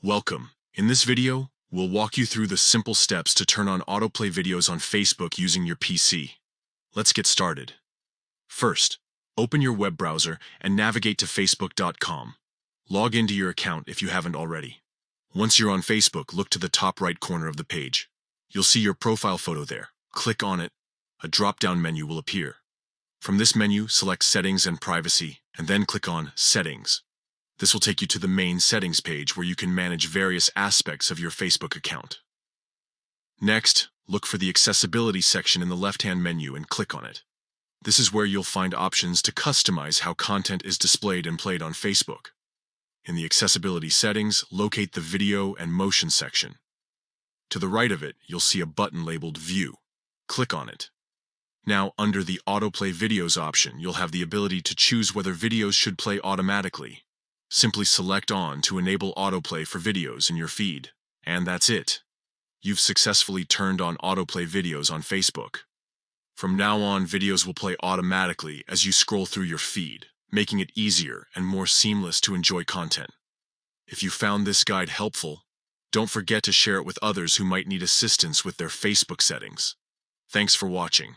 Welcome. In this video, we'll walk you through the simple steps to turn on autoplay videos on Facebook using your PC. Let's get started. First, open your web browser and navigate to facebook.com. Log into your account if you haven't already. Once you're on Facebook, look to the top right corner of the page. You'll see your profile photo there. Click on it. A drop-down menu will appear. From this menu, select Settings and Privacy, and then click on Settings. This will take you to the main settings page where you can manage various aspects of your Facebook account. Next, look for the accessibility section in the left-hand menu and click on it. This is where you'll find options to customize how content is displayed and played on Facebook. In the accessibility settings, locate the video and motion section. To the right of it, you'll see a button labeled View. Click on it. Now, under the Autoplay Videos option, you'll have the ability to choose whether videos should play automatically. Simply select On to enable autoplay for videos in your feed. And that's it. You've successfully turned on autoplay videos on Facebook. From now on, videos will play automatically as you scroll through your feed, making it easier and more seamless to enjoy content. If you found this guide helpful, don't forget to share it with others who might need assistance with their Facebook settings. Thanks for watching.